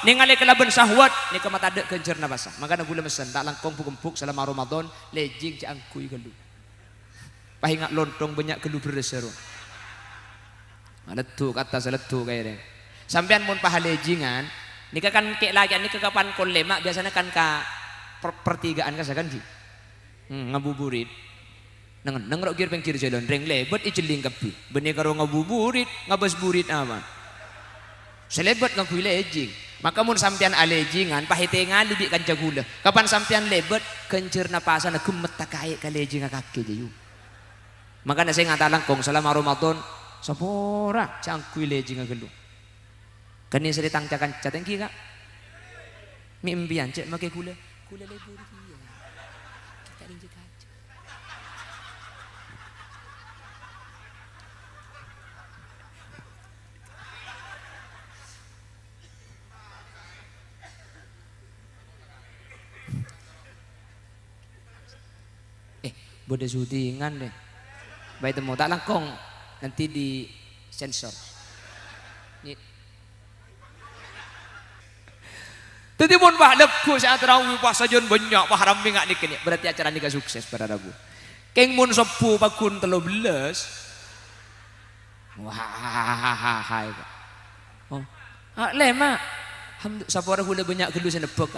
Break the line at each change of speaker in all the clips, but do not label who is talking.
ningali kelaban syahwat ni ka mata dek kencerna basah makana gula mesen tak langkong pukempuk selama Ramadan lejing cangkui gelu pahingat lontong banyak gelu beresero letu kata seletu kaya sampean mun pahalejingan nika kan kek lagi nika kapan kon lemak biasanya kan ka pertigaan ka sakan ji ngabuburit nengrok kir pengkir jalan reng lebet iceling kapi benih karo ngabuburit ngabas burit aman selebet ngakui lejing maka mun sampean alejingan pahitengan libik kan jagula kapan sampean lebet kencerna pasana gemet takae ka lejing kaki jayu makanya saya ngatalang kong selama Ramadan sapora cangkui lejing ngagelu kani seri tangcakan catengki kak mimpian cek make kula lebur dia kita rinjek aja bodoh syutingan deh baik temu tak langkong nanti di sensor tadi pun bah lepku saat tarawih pas sajon banyak bah rambi ngak nikah berarti acara nikah sukses pada Rabu keng mun sepu pakun 13 wah oh lema sapora hula banyak gelu senebek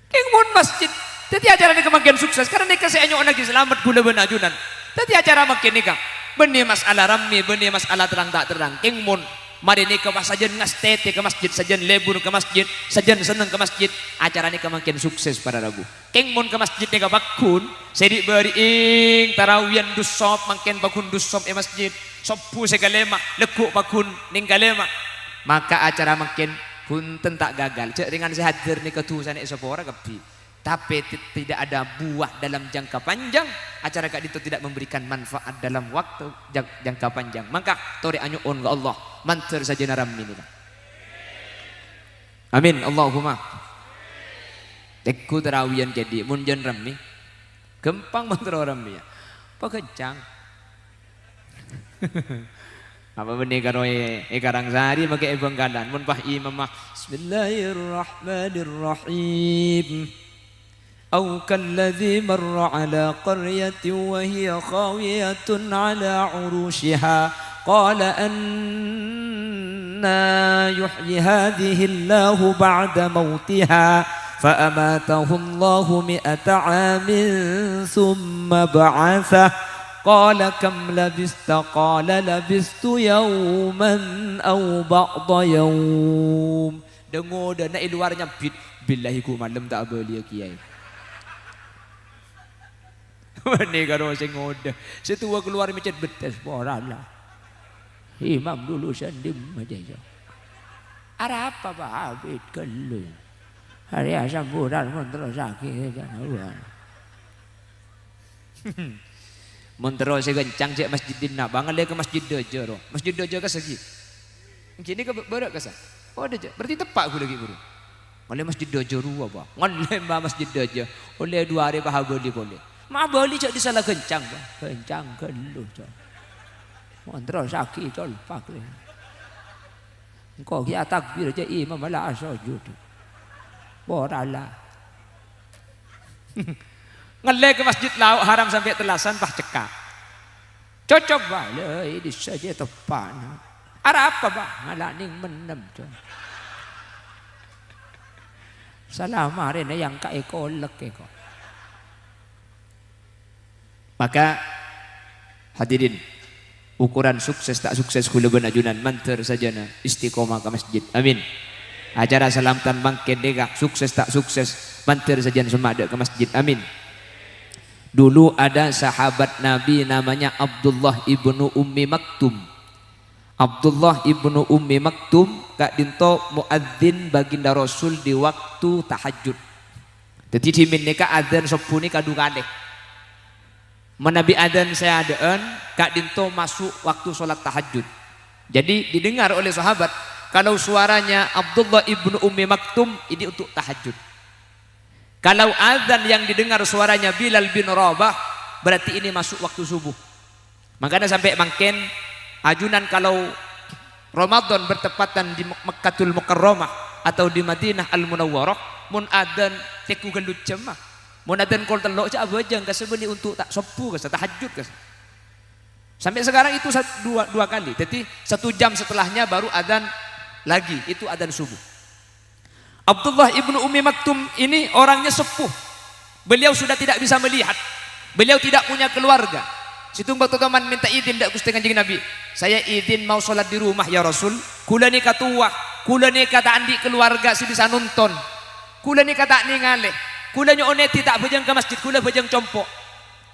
keng mun masjid tadi acara nikah makin sukses karena nikah saya nyok lagi selamat gula benajunan tadi acara makin nikah benih masalah rami benih masalah terang tak terang keng mun mari nikah pas sajen ngastete ke masjid sajen lebur ke masjid sajen seneng ke masjid acara nikah makin sukses pada Rabu keng mun ke masjid nikah bakun sedik beri ing tarawian dusop makin bakun dusop masjid sopu segalema lekuk bakun ninggalema maka acara makin punten tak gagal cek ringan sehadir nikah tuh sana esopora kepi tapi tidak ada buah dalam jangka panjang acara kak itu tidak memberikan manfaat dalam waktu jangka panjang maka tori anyuun ke Allah manter saja naram ini amin Allahumma teku terawian jadi munjan rami gempang manter rami ya pekencang apa benih karoe karang sari pakai ebang kanan mun pah imamah bismillahirrahmanirrahim أو كالذي مر على قرية وهي خاوية على عروشها قال أنى يحيي هذه الله بعد موتها فأماته الله 100 عام ثم بعثه قال كم لبثت قال لبثت يوما أو بعض يوم dengo dana luarnya bid billahi ku malam tak boleh kiai ini karo sing ngoda setua keluar mecet betes poran lah imam dulu sendim aja ada apa Pak Habib kelu hari asam buran terus sakit jangan terus kencang cek masjid dina banget dia ke masjid dojo ke segi kini ke berak ke oh ada berarti tepak aku lagi guru oleh masjid dojo ruwa Pak oleh masjid dojo oleh 2 hari Pak Habib boleh ma bali cak disalah kencang gelu cak montra sakit col pak le engkau ki takbir aja imam malah sujud borala ngelek ke masjid lauk haram sampai telasan pah cekak cocok bale ini saja tepan ada apa bah ngalah ning menem cak salah mare yang kae kolek kok. Maka hadirin ukuran sukses tak sukses kula benajunan manter sajana istiqomah ke masjid amin acara salamtan bangkit dega sukses tak sukses manter sajan semada ke masjid amin dulu ada sahabat Nabi namanya Abdullah ibnu Ummi Maktum kak dinto muadzin baginda Rasul di waktu tahajud jadi dimin nika adzan sepuni kadungane menabi adzan saya adaan kak dinto masuk waktu sholat tahajud jadi didengar oleh sahabat kalau suaranya Abdullah ibnu Ummi Maktum ini untuk tahajud kalau adzan yang didengar suaranya Bilal bin Rabah berarti ini masuk waktu subuh. Makanya sampai makin ajunan kalau Ramadan bertepatan di Mekkatul Mukarramah atau di Madinah Al Munawwarah mun adan teku gelut jemah mun adan kol telok aja abajang kasebeni untuk tak sopu kas tahajud kas. Sampai sekarang itu dua kali. Jadi 1 jam setelahnya baru adan lagi, itu adan subuh. Abdullah ibnu Ummi Maktum ini orangnya sepuh. Beliau sudah tidak bisa melihat. Beliau tidak punya keluarga. Situ waktu teman minta izin dak Gusti Kanjeng Nabi. Saya izin mau sholat di rumah ya Rasul. Kula ni katua, kula ni kata andi keluarga si bisa nonton. Kula ni kata ni ngaleh. Kula nyoneti tak bejang ke masjid, kula bejang compok.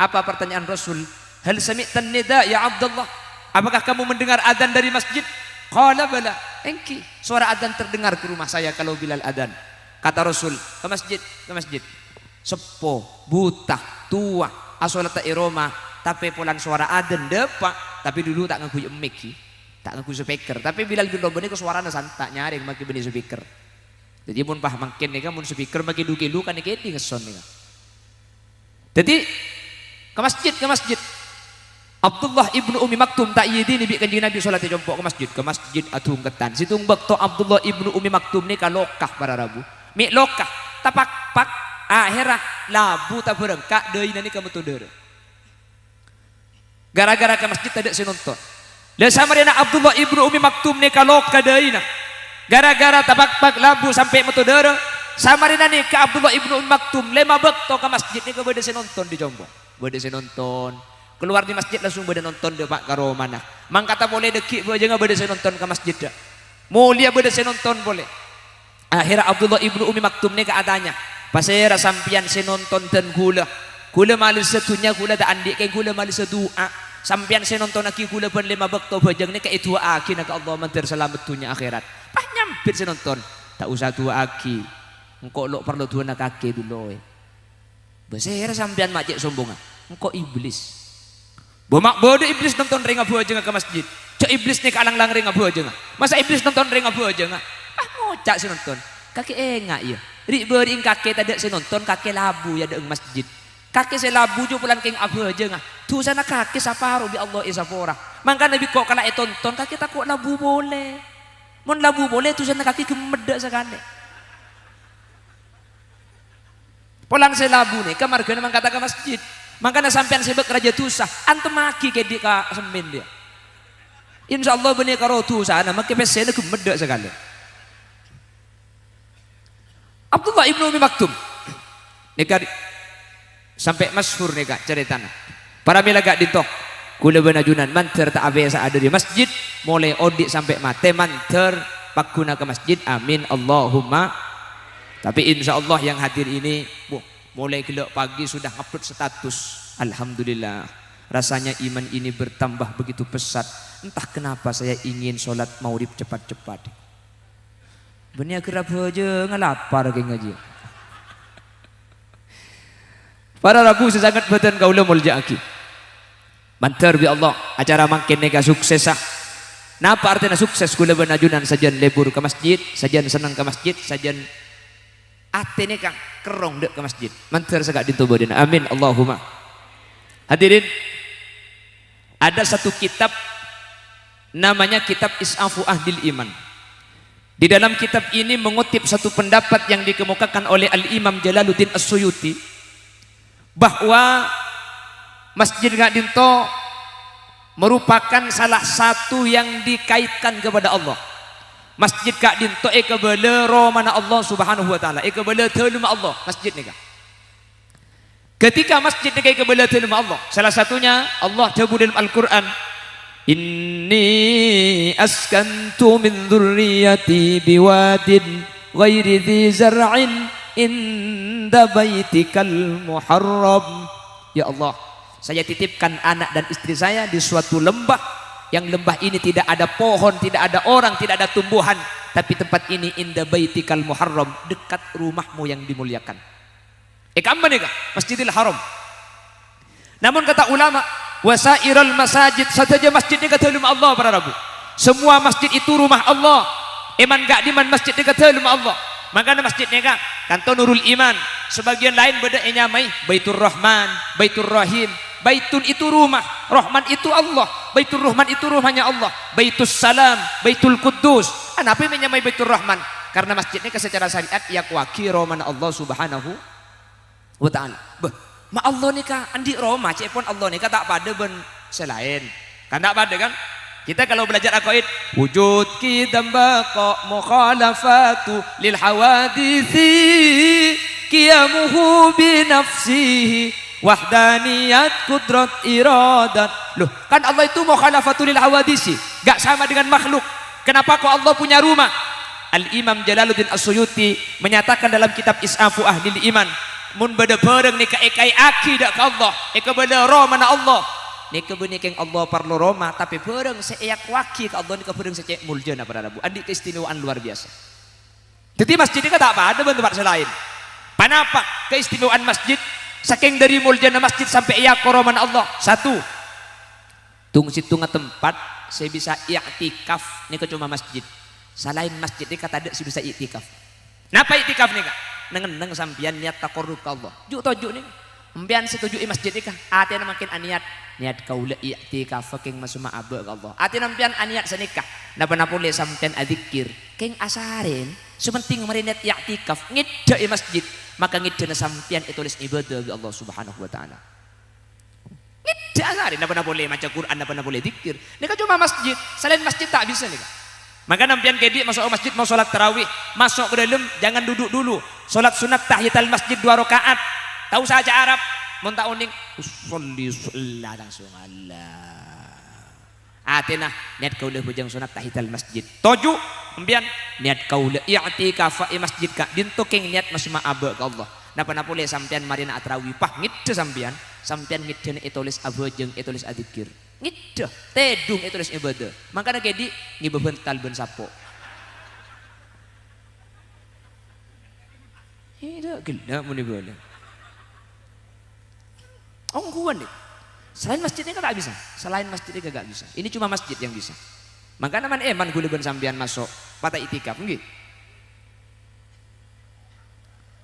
Apa pertanyaan Rasul? Hal sami'tan nida ya Abdullah? Apakah kamu mendengar adzan dari masjid? Qala bala. Engki, suara adzan terdengar ke rumah saya kalau Bilal adzan. Kata Rasul, ke masjid, ke masjid. Sepo, buta, tua, asolata iroma, tapi pulang suara adzan depak, tapi dulu tak ngaku mic, tak ngaku speaker. Tapi Bilal bin Rabah ini ke suaranya santak nyaring maki beni speaker. Jadi mun pah mangkin nih kan mun speaker maki dukilu kan iki ngeson nih. Jadi ke masjid. Abdullah ibnu Ummi Maktum tak yidini bi Kanjeng Nabi salat jompok ke masjid atung ketan. Situng bakto Abdullah ibnu Ummi Maktum ni kalokah para rabu. Mi lokah tapak pak akhirah labu tak berengkak deui nani ka metodeur. Gara-gara ke masjid tidak sinonton. Lah samarina Abdullah ibnu Ummi Maktum ni kalokah deuna. Gara-gara tapak pak labu sampai metodeur samarina ni ke Abdullah ibnu Ummi Maktum lema bakto ke masjid ni ke bade sinonton di jompok. Bade sinonton. Keluar di masjid langsung pada nonton deh Pak karo mana. Mang kata boleh dekik aja nggak pada saya nonton ke masjid dah. Mulia pada saya nonton boleh. Akhirnya Abdullah ibnu Ummi Maktum ni keadanya. Pasera sampian saya nonton dan gula malu satunya gula tak andik kayak gula malu sedua. Sampian saya nonton lagi gula pun 5 bakto bajang ni kayak itu aki nak Allah mantir selamat dunia akhirat. Pah nyampir saya nonton. Tak usah tua aki. Engkau lo perlu tua nak kaki dulu. Pasera sampian macet sombongan. Engkau iblis. Bomak bodoh iblis nonton ring abu aja ke masjid. Cak iblis nih kalang-lang ring abu aja. Masa iblis nonton ring abu aja? Ah ngocak si nonton. Kaki enggak ya. Rik bering kaki tadi si nonton kaki labu ya deng masjid. Kaki saya labu jo pulang king abu aja. Tu sana kaki saparu bi Allah isapora. Mangka Nabi kok kala tonton kaki takut labu boleh. Mon labu boleh tu sana kaki gemeda sekali. Pulang saya labu nih kamarga memang kata ke masjid. Makanya sampean sebab raja tusah antum maki ke di ka semin dia. Insyaallah benih karo tusah ana maki pesena gemeda sekali. Abdullah ibnu Ummi Maktum nika sampai masyhur nika ceritana. Para milaga ditok kula benajunan manter tak biasa ada di masjid mulai odik sampai mate manter pakuna ke masjid amin Allahumma. Tapi insyaallah yang hadir ini mulai gelap pagi sudah upload status. Alhamdulillah. Rasanya iman ini bertambah begitu pesat. Entah kenapa saya ingin sholat maurib cepat-cepat. Benih kerap aja ngelapar kayak ngaji. Para rabu sesangat badan kaula mulja'aki. Mantar bi Allah acara makin nega sukses ah. Napa artinya sukses kula benajunan sajian lebur ke masjid, sajian senang ke masjid, sajian atene kang kerong dek ke masjid. Mantar segak ditubodin. Amin Allahumma. Hadirin, ada satu kitab namanya kitab Is'afu Ahlil Iman. Di dalam kitab ini mengutip satu pendapat yang dikemukakan oleh Al-Imam Jalaluddin As-Suyuti bahwa Masjid Ngadinto merupakan salah satu yang dikaitkan kepada Allah. Masjid Kak Dinto kebala romana Allah Subhanahu wa taala, kebala teluma Allah masjid ni kak. Ketika masjid ni kebala teluma Allah, salah satunya Allah sebut dalam Al-Qur'an, inni askantu min dzurriyyati biwadin ghairi dzi zar'in inda baitikal muharram. Ya Allah, saya titipkan anak dan istri saya di suatu lembah yang lembah ini tidak ada pohon, tidak ada orang, tidak ada tumbuhan, tapi tempat ini inda baitikal muharram, dekat rumahmu yang dimuliakan. Kamban nih kak, Masjidil Haram. Namun kata ulama, wasairal masajid, saja masjid ini kata rumah Allah para rabu. Semua masjid itu rumah Allah. Iman gak diman masjid ini kata rumah Allah. Makanya masjid ini kak, kanto Nurul Iman. Sebagian lain beda nyamai Baitur Rahman, Baitur Rahim, Baitun itu rumah, Rahman itu Allah. Baitur Rahman itu rumahnya Allah. Baitus Salam, Baitul Quddus. Kenapa menyamai Baitur Rahman? Karena masjid ini secara syariat yakwaki roman Allah subhanahu wa ta'ala. Ma Allah ni ka andi Roma, cepon Allah ni ka tak pada ben selain. Kan tak pada kan? Kita kalau belajar aqaid, wujud qidam baqa mukhalafatu lil hawadithi qiyamuhu bi nafsihi wahdaniyat kudrat iradat. Loh, kan Allah itu mukhalafatu lil hawadisi, gak sama dengan makhluk. Kenapa kok Allah punya rumah? Al-Imam Jalaluddin As-Suyuti menyatakan dalam kitab Is'afu Ahlil Iman, mun beda pereng nika ekai akidah ke Allah, eka beda roh mana Allah. Nika benih keng Allah parlo Roma, tapi pereng seeyak waki ke Allah nika pereng secek muljana pada Rabu. Andi keistimewaan luar biasa. Jadi masjid ini tak ada tempat selain. Kenapa keistimewaan masjid? Saking dari muljana masjid sampai eyak roman Allah. Satu, tung situ tempat saya bisa i'tikaf nika cuma masjid. Selain masjid ini kata ada sih bisa i'tikaf. Napa i'tikaf nih kak? Neng sampian niat takorub ke Allah. Juk tojuk nih. Sampian setuju masjid ini kak. Atina makin aniat niat kaula i'tikaf king masuma abe ke Allah. Atina sampian aniat senikah. Napa boleh sampian adzikir. King asarin. Sementing merinat i'tikaf ngida masjid. Maka ngida sampian itulis ibadah ke Allah subhanahu wa ta'ala. Ngida asarin. Napa boleh maca Quran. Napa boleh dzikir. Ini kan cuma masjid. Selain masjid tak bisa nih kak. Maka nampian kedik masuk masjid mau sholat tarawih, masuk ke dalam jangan duduk dulu. Sholat sunat tahiyatul masjid 2 rakaat. Tahu saja Arab, mun tak uning usolli langsung Allah. Atina niat kaulah bujang sunat tahiyatul masjid. Toju nampian niat kaulah i'tikaf fi masjid ka dintuking niat masma aba ke Allah. Napa boleh sampean marina tarawih pah ngide sampean ngide itulis aba jeung itulis adzikir. Ngidah, tedung itu tulis ibadah. Makanya kedi ngibebental ben sapo. Tidak gila muni boleh. Ongguan deh. Selain masjidnya kan tak bisa. Selain masjidnya gak bisa. Ini cuma masjid yang bisa. Makanya man eman gule ben sambian masuk patah itikaf nggih.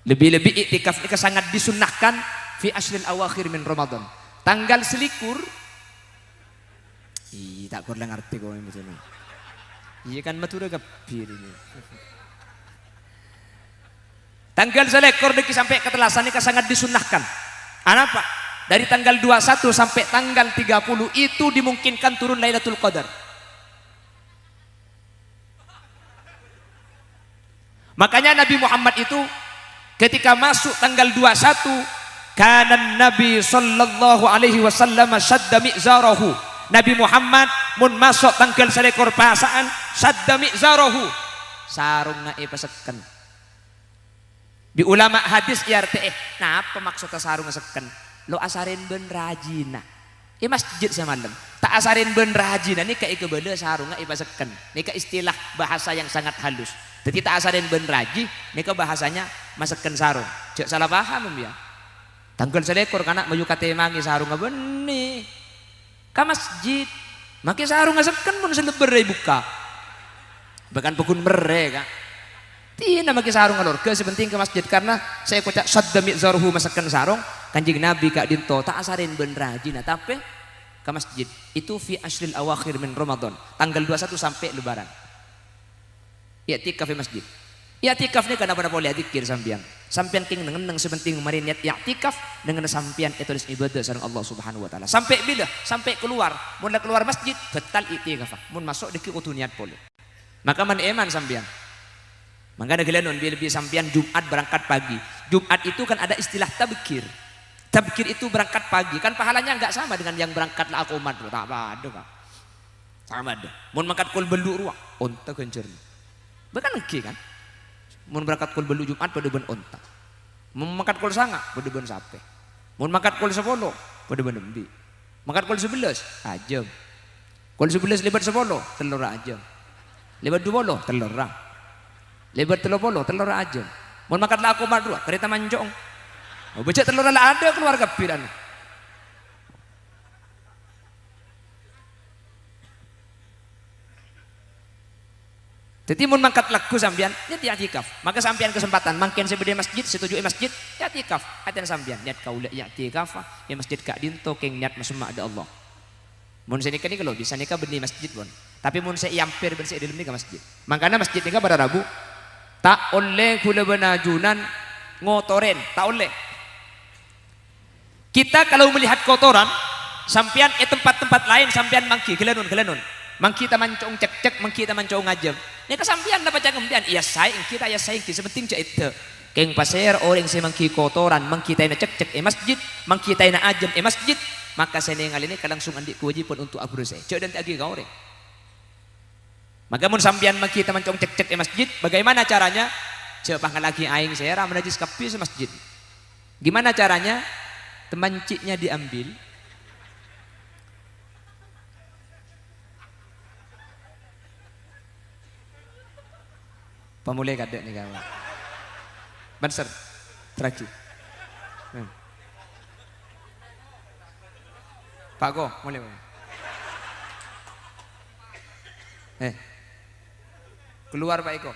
Lebih-lebih itikaf ini sangat disunnahkan fi ashril awakhir min Ramadan. Tanggal selikur. Iya tak kurang ngerti kau yang betul. Iya kan matura kapir ini. Tanggal selekor deki sampai ketelasan ini sangat disunahkan. Apa? Dari tanggal 21 sampai tanggal 30 itu dimungkinkan turun Lailatul Qadar. Makanya Nabi Muhammad itu ketika masuk tanggal 21 kana Nabi sallallahu alaihi wasallam syadda mi'zarahu. Nabi Muhammad mun masuk tanggal selekor pasaan sadda mi'zarahu sarung ngai paseken. Di ulama hadis IRT napa maksudnya sarung seken? Lo asarin ben rajina. Masjid semalam tak asarin ben rajina ni kayak kebeda sarung ngai paseken. Ni ke istilah bahasa yang sangat halus. Jadi tak asarin ben raji ni ke bahasanya maseken sarung. Cek salah paham ya. Tanggal selekor kana maju kate mangi sarung benih. Ka masjid maki sarung ngasekan mun seleber buka bahkan pukun mereka tina maki sarung ngalorga sepenting ke masjid karena saya kocak sadda mi'zarhu masakan sarung kanjing Nabi kak dinto tak asarin ben rajina tapi ke masjid itu fi ashril awakhir min Ramadan tanggal 21 sampai lebaran i'tikaf di masjid. I'tikaf ni kana boleh zikir sampean king neng sepenting mari niat i'tikaf dengan sampean tulis ibadah sareng Allah Subhanahu wa taala. Sampai bila? Sampai keluar. Mun keluar masjid batal i'tikaf. Mun masuk deki kudu niat pole. Maka man eman sampean. Mangga gelenon lebih sampean Jumat berangkat pagi. Jumat itu kan ada istilah tabkir. Tabkir itu berangkat pagi. Kan pahalanya enggak sama dengan yang berangkat la akumat. Tak ada Kak. Sama ada. Mun mangkat kul belu ruang onta kencer. Bahkan lagi kan. Mun berangkat kul belu Jumat pada ben onta. Mun mangkat kul sanga pada ben sape. Mun mangkat kul 10 pada ben embi. Mangkat kul 11 ajam. Kul 11 lebar 10 telur ajam. Lebar 20 telur ra. Lebar 30 telur ajam. Mun mangkat la aku madua kereta manjong. Oh becek telur la ada keluarga piran. Jadi mun mangkat lagu sampean niat i'tikaf. Maka sampean kesempatan mangken sebede masjid, setuju masjid, i'tikaf. Aten sampean niat kaula i'tikaf ya masjid kak dinto keng niat masma ada Allah. Mun saya nikah ni kalau bisa nikah benih masjid pun. Tapi mun saya yampir ben saya dalam nikah masjid. Makanya masjid nikah pada Rabu tak oleh kula benajunan ngotoren, tak oleh. Kita kalau melihat kotoran, sampean tempat-tempat lain sampean mangki gelanun. Mangki ta mancong cek, mangki ta mancong ngajam. Ni kasampian dapat jangan kemudian iya saing kita ya saing ki sepenting cak itu. Keng pasir orang si mangki kotoran, mangki ta na cek masjid, mangki ta na ajam masjid, maka saya ningali ini langsung andik kewajiban untuk abru saya. Cak dan agi kau orang. Maka mun sampean mangki ta mancong cek masjid, bagaimana caranya? Cak pangalaki aing saya ra menajis kapi se masjid. Gimana caranya? Temanciknya diambil. Pemulai kadek nih kawan. Banser, terakhir. Pak Go, mulai. Keluar Pak Eko.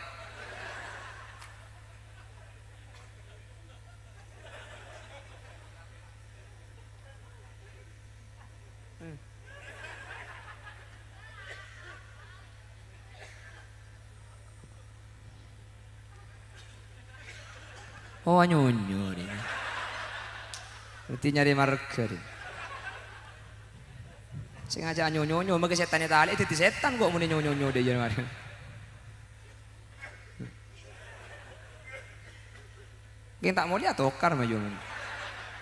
Oh nyonyo nih. Berarti nyari marga nih. Sengaja nyonyo, maka setan tali itu setan kok muni nyonyo deh jangan mari. Kita tak mau lihat tokar maju.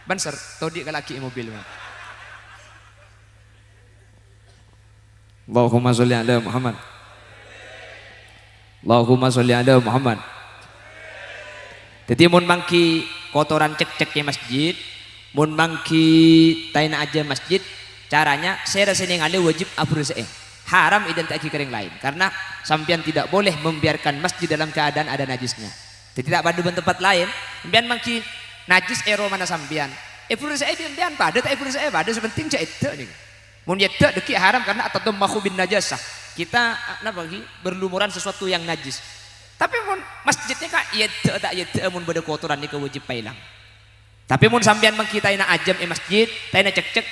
Banser, todi ke laki mobil mah. Allahumma sholli ala Muhammad. Allahumma sholli ala Muhammad. Jadi mun mangki kotoran cek-ceknya masjid, mun mangki taina aja masjid, caranya saya rasa ningali wajib abru saya. Haram identik kering lain karena sampean tidak boleh membiarkan masjid dalam keadaan ada najisnya. Jadi tidak pada tempat lain, sampean mangki najis ero mana sampean. Abru saya sampean pada tak abru saya pada sepenting cak itu nih. Mun yedek deki haram karena atatammahu bin najasah. Kita bagi berlumuran sesuatu yang najis. Tapi mun masjidnya kak yedek tak yedek mun beda kotoran ni kewajib pailang. Tapi mun sampean mangki taina ajam masjid, taina cek-cek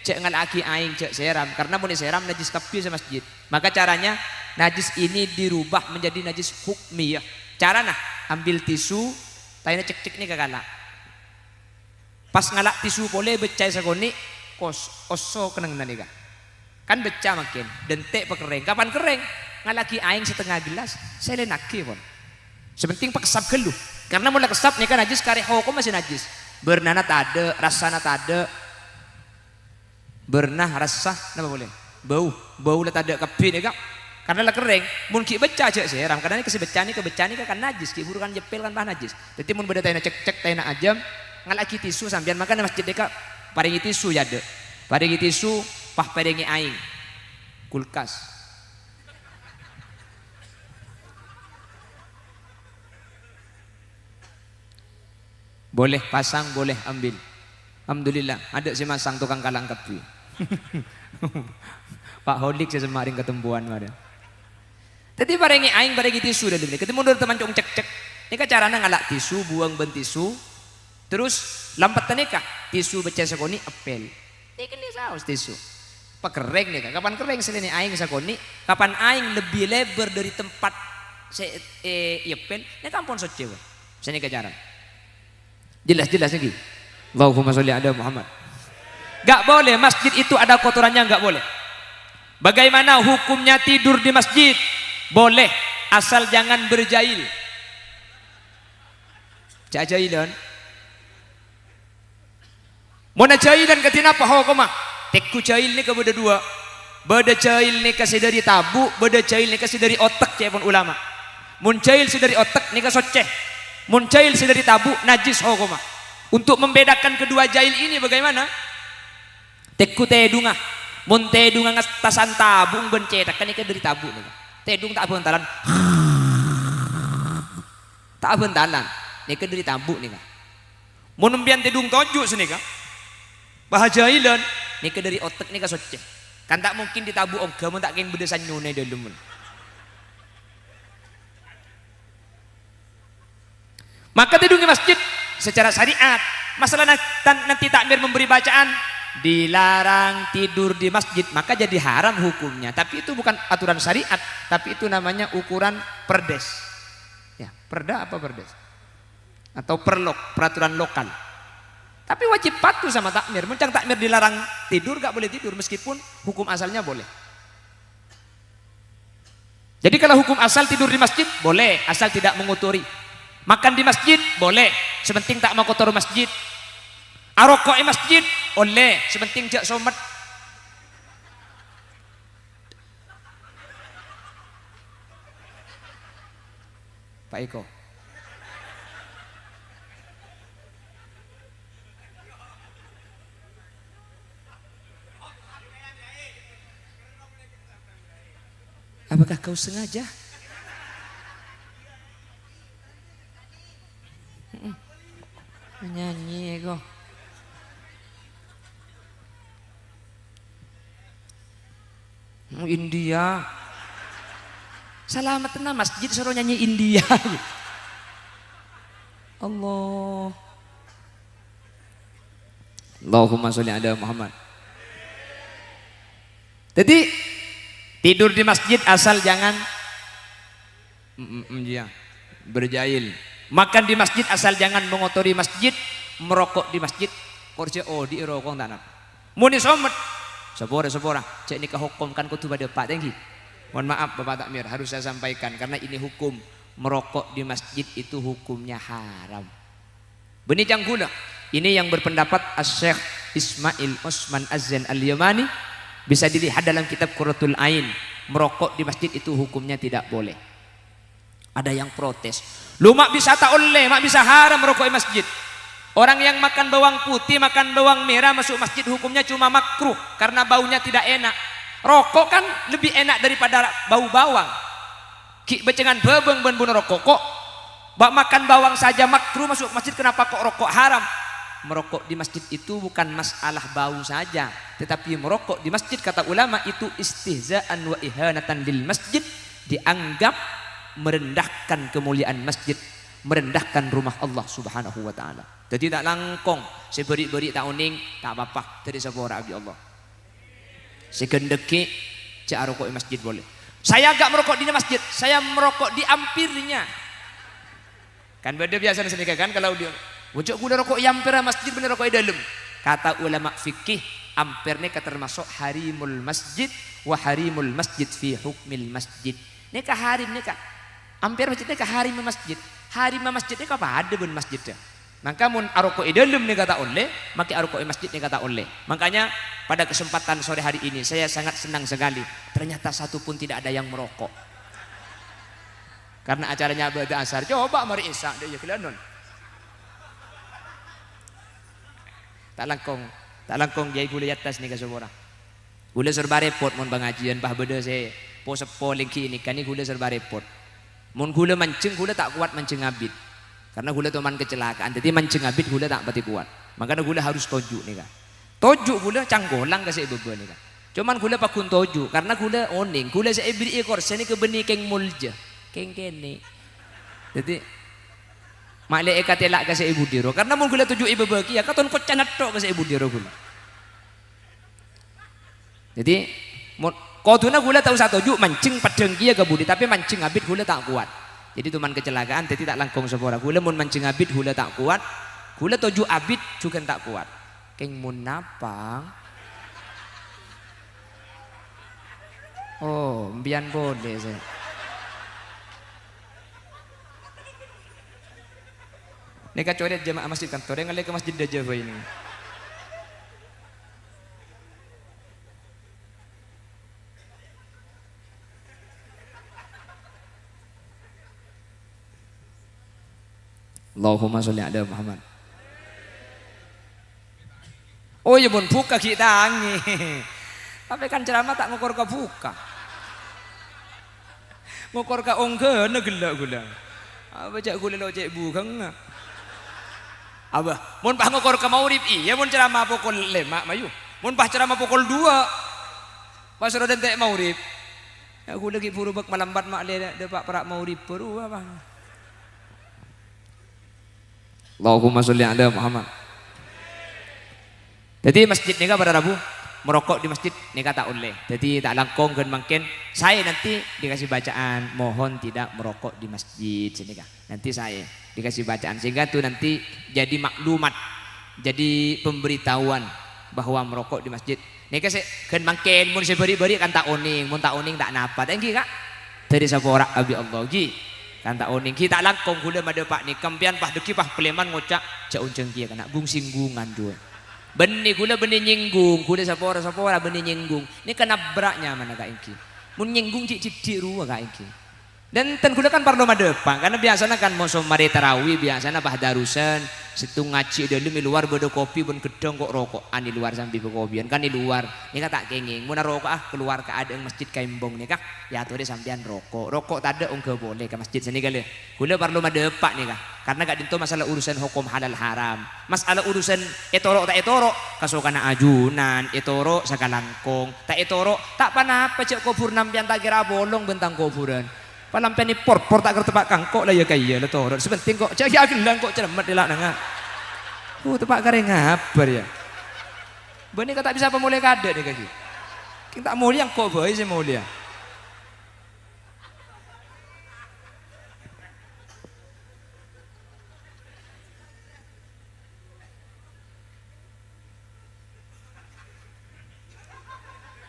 cek ngalaki aing cek seram karena mun seram najis kapi sa masjid. Maka caranya najis ini dirubah menjadi najis hukmiyah. Carana ambil tisu taina cek-cek ni kakala. Pas ngalak tisu boleh becai sagoni oso kenang nani ka. Kan becah makin dentek pekereng. Kapan kering? Ngalaki aing setengah gelas saya lenaki pun. Sepenting pakesap geluh. Karena mulai kesap ni kan najis kare hukum masih najis. Bernana tade, rasana tade. Bernah rasa apa boleh? Bau lah tade kapi ni kak. Karena lah kering. Mun ki becah cek seram. Karena ni kasih becah ni kan najis. Ki burukan jepel kan bah najis. Jadi mun beda taina cek taina ajam ngalaki tisu sambian makan masjid deka. Paringi tisu jade. Paringi tisu pah paringi aing. Kulkas. Boleh pasang, boleh ambil. Alhamdulillah, ada si masang tukang kalang kapi. Pak Holik saya semaring ketempuan ada. Jadi barengi aing barengi tisu dah dulu. Ketemu dulu teman cek. Ini kan caranya ngalak tisu, buang ben tisu. Terus lampat nikah tisu baca sakoni apel. Ikan ni saus tisu. Pak kering nih kan? Kapan kering selain aing sakoni? Kapan aing lebih lebar dari tempat saya apel? Ini kampung socewa. Saya nikah cara. Jelas lagi. Allahumma sholli ala Muhammad. Gak boleh masjid itu ada kotorannya, gak boleh. Bagaimana hukumnya tidur di masjid? Boleh, asal jangan berjail. Jailan. Mana jailan katina apa hukumah? Tekku jail ni ke beda dua. Beda jail ni kasih dari tabu, beda jail ni kasih dari otak cepon ulama. Mun jail si dari otak ni ka soceh. Muncail dari tabu najis hukumah. Untuk membedakan kedua jail ini bagaimana? Tekku tedunga. Mun tedunga ngastasan tabung bencetak kan dari tabu nih. Tedung tak bentalan. Tak bentalan. Nih dari tabu nih. Mun mbian tedung toju sini kan. Bahajailan nih dari otak nih ka soceh. Kan tak mungkin ditabu ogah mun tak kain bedesan nyune dalam. Maka tidur di masjid secara syariat. Masalah nanti takmir memberi bacaan, dilarang tidur di masjid, maka jadi haram hukumnya. Tapi itu bukan aturan syariat, tapi itu namanya ukuran perdes. Ya, perda apa perdes? Atau perlok, peraturan lokal. Tapi wajib patuh sama takmir. Mencang takmir dilarang tidur, gak boleh tidur meskipun hukum asalnya boleh. Jadi kalau hukum asal tidur di masjid boleh, asal tidak mengotori. Makan di masjid boleh, sepenting tak mengotori masjid. Arokok di masjid boleh, sepenting jak somet. Pak Eko. Apakah kau sengaja? Nyanyi kok. India. Selamat tenang masjid suruh nyanyi India. Allah. Allahumma sholli ala Muhammad. Jadi tidur di masjid asal jangan berjahil. Makan di masjid asal jangan mengotori masjid. Merokok di masjid. Korje di rokok tanam. Muni somet. Sepora. Cek ini kehukumkan kutu pada Pak Tengki. Mohon maaf Bapak Takmir, harus saya sampaikan karena ini hukum merokok di masjid itu hukumnya haram. Benih janggula. Ini yang berpendapat Syekh Ismail Osman Azan Al-Yamani. Bisa dilihat dalam kitab Qurratul Ain. Merokok di masjid itu hukumnya tidak boleh. Ada yang protes. Lu mak bisa tak oleh, mak bisa haram merokok di masjid. Orang yang makan bawang putih, makan bawang merah masuk masjid hukumnya cuma makruh karena baunya tidak enak. Rokok kan lebih enak daripada bau bawang. Ki becengan bebeng ben bunuh rokok kok. Bak makan bawang saja makruh masuk masjid, kenapa kok rokok haram? Merokok di masjid itu bukan masalah bau saja, tetapi merokok di masjid kata ulama itu istihza'an wa ihanatan lil masjid, dianggap merendahkan kemuliaan masjid, merendahkan rumah Allah Subhanahu wa taala. Jadi tak langkong, seberi-beri tak uning, tak apa-apa dari sebuah abdi Allah. Sekendeki cak rokok di masjid boleh. Saya agak merokok di masjid, saya merokok di ampirnya. Kan beda biasa sedikit kan kalau dia wujud gula rokok ampir masjid bener rokok di dalam. Kata ulama fikih, ampir ini termasuk harimul masjid wa harimul masjid fi hukmil masjid. Ini kah harim ini kah? Ampir masjid ini kah harim masjid? Harim masjid ini apa ada bun masjidnya? Maka mun arokok di dalam ini kata oleh, maka arokok di masjid ini kata oleh. Makanya pada kesempatan sore hari ini saya sangat senang sekali. Ternyata satu pun tidak ada yang merokok. Karena acaranya pada asar. Coba mari Isa dia kelihatan. Tak langkong jai gula atas ni kasubora. Gula serba repot mun pengajian bah beda saya po sepo lengki ini kan ni gula serba repot. Mun gula mancing gula tak kuat mancing abid. Karena gula teman kecelakaan. Jadi mancing abid gula tak pati kuat. Makanya gula harus tojuk ni kan. Tojuk gula canggolang kasih bebe ni kan. Cuman gula pakun tojuk karena gula oning. Gula saya beri ekor saya ni kebeni keng mulja. Keng kene. Jadi malai ekatelak kasih ibu diro karena mun gula tujuh ibu bagi ya katon kocan tok kasih ibu diro gula. Jadi koduna gula tahu satu tujuh mancing padeng kia ke budi tapi mancing abid gula tak kuat. Jadi teman kecelakaan jadi tak langkong sepora gula mun mancing abid gula tak kuat. Gula tujuh abid juga tak kuat. Keng mun napang. Oh, mbian boleh saya. Neka coret jemaah masjid kantor yang ke masjid dah Jawa ini. Allahumma sholli ala Muhammad. Oh ya bun buka kita angi. Tapi kan ceramah tak ngukor ke buka. Ngukor ke ongke negela gula. Apa cak gula lo cak bukan? Abah, mun pah ngokor ke maurib iya mun ceramah pukul 5 mayu. Mun pah ceramah pukul 2. Pas sudah dentek maurib. Aku lagi puru bak malambat mak le depak perak maurib peru apa. Allahumma sholli ala Muhammad. Jadi masjid nikah pada Rabu merokok di masjid nikah tak boleh. Jadi tak langkong kan mungkin saya nanti dikasih bacaan mohon tidak merokok di masjid sini kah. Nanti saya dikasih bacaan sehingga tuh nanti jadi maklumat, jadi pemberitahuan bahwa merokok di masjid. Nikah saya kan mungkin mun saya beri kan tak oning, mun tak oning tak napa. Tengki kak. Dari sapora abi Allah gi. Kan tak oning kita langkong kula made pak ni kampian pah deki pah peleman ngocak cak unceng kia kana gung singgungan dua. Benih gula benih nyinggung, gula sapora benih nyinggung. Ini kena beraknya mana kak Inki? Mun nyinggung cik ruah kak Inki. Dan ten gula kan parlo madepan karena biasanya kan mau mari tarawih biasanya bah darusan situ ngaji dalam di luar bodo kopi pun gedong kok rokok ani luar sambil kopian kan di luar ini kan tak kenging mun rokok keluar ke ada masjid kaimbong nih kak ya tuh dia sampean rokok tak ada enggak boleh ke masjid sini kali gula parlo madepak nih kak karena gak dinto masalah urusan hukum halal haram masalah urusan etorok tak etorok kasukana ajunan etorok sakalangkong tak etorok tak panapa cek kubur nampian tak kira bolong bentang kuburan palampian ni por tak kerti tempat kangkok lah ya kaya lah torok sepenting kok cek ya gelang kok cermat dilak nengah tempat kareng ngabar ya benih kata bisa pemulai kada deh kaki kita mulia kok boy saya mulia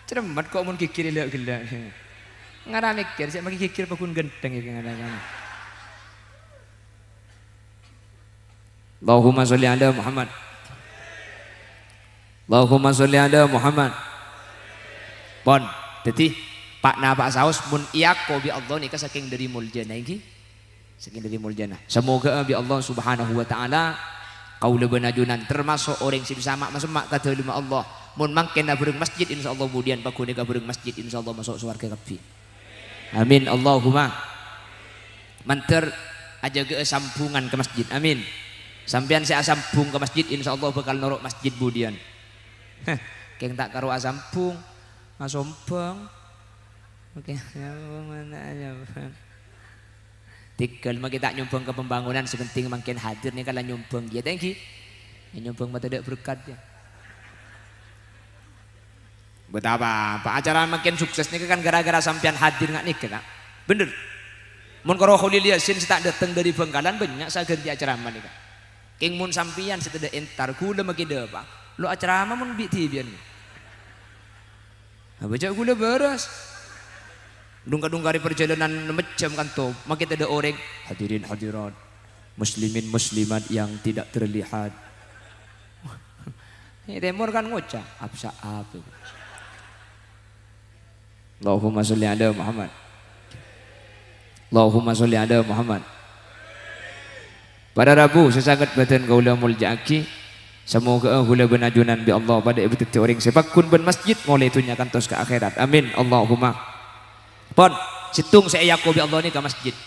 cermat kok mun kikir lihat gelang ngarah mikir saya maki kikir pakun genteng ya ngarah. Allahumma sholli ala Muhammad. Allahumma sholli ala Muhammad. Pon, jadi Pak na Pak Saus mun iyako bi Allah nika saking dari muljana iki. Saking dari muljana. Semoga bi Allah Subhanahu wa taala kaula benajunan termasuk orang sing sama masuk mak kata lima Allah. Mun mangken bereng masjid insyaallah kemudian pakune ka bereng masjid insyaallah masuk surga kabeh. Amin Allahumma. Manter aja ge sampungan ke masjid. Amin. Sampean saya sambung ke masjid insyaallah bakal norok masjid budian. Keng tak karo asampung, asompong. Oke, mana aja. Tinggal mah kita nyumbang ke pembangunan sepenting makin hadir nih kalau nyumbang dia thank you. Nyumbang mah tidak berkat ya. Betapa Pak acara makin sukses nih kan gara-gara sampean hadir nggak nih kak bener mun karo Khalil Yasin tak datang dari Bengkalan banyak saya ganti acara mana nih kak king mun sampean setelah entar gula makin apa lo acara mun biti bian baca gula beres dungka-dungka di perjalanan macam kan tuh makin ada orang hadirin hadirat muslimin muslimat yang tidak terlihat ini temur kan ngocak apa Allahumma sholli ala Muhammad. Allahumma sholli ala Muhammad. Pada Rabu sesangat badan kaula muljaki semoga kaula benajunan bi Allah pada ibtit orang sepakun ben masjid mulai tunyakan tos ke akhirat. Amin Allahumma. Pon situng saya yaku bi Allah ni ke masjid.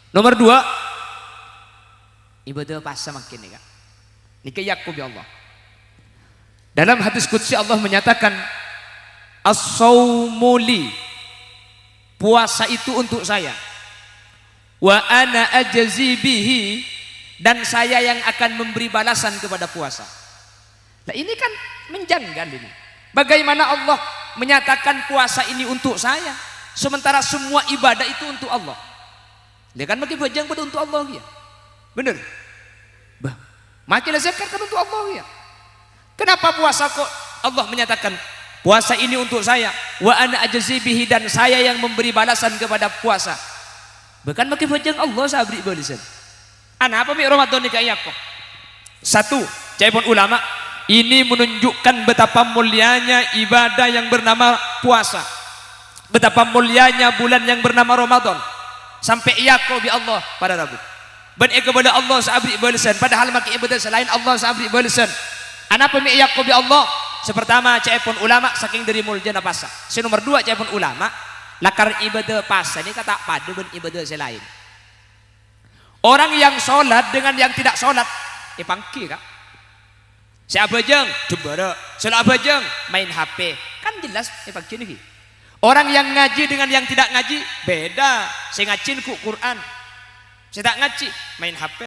Nomor 2 ibadah puasa makin ni kak. Ni ke yaku bi Allah. Dalam hadis qudsi Allah menyatakan as-saumuli puasa itu untuk saya wa ana ajzi bihi dan saya yang akan memberi balasan kepada puasa. Nah ini kan menjanggal ini. Bagaimana Allah menyatakan puasa ini untuk saya sementara semua ibadah itu untuk Allah. Dia kan makin bajang pada untuk Allah ya. Benar? Makin zakat kan untuk Allah ya. Kenapa puasa kok Allah menyatakan puasa ini untuk saya wa ana ajzi bihi dan saya yang memberi balasan kepada puasa. Bahkan makin bajang Allah sabri balasan. Ana apa mi Ramadan ni kayak kok? Satu, caipun ulama ini menunjukkan betapa mulianya ibadah yang bernama puasa. Betapa mulianya bulan yang bernama Ramadan. Sampai iyako bi Allah pada Rabu. Ben kepada Allah sabri balasan padahal makin ibadah selain Allah sabri balasan. Ana apa mi iyako bi Allah? Sepertama caipun ulama saking dari muljana pasa. Nomor 2 caipun ulama lakar ibadah pasa ini kata padu ben ibadah selain. Orang yang sholat dengan yang tidak sholat pangki kak. Si abajang jembara, sholat abajang main HP kan jelas pangki nih. Orang yang ngaji dengan yang tidak ngaji beda. Saya ngajin ku Quran, saya tak ngaji main HP.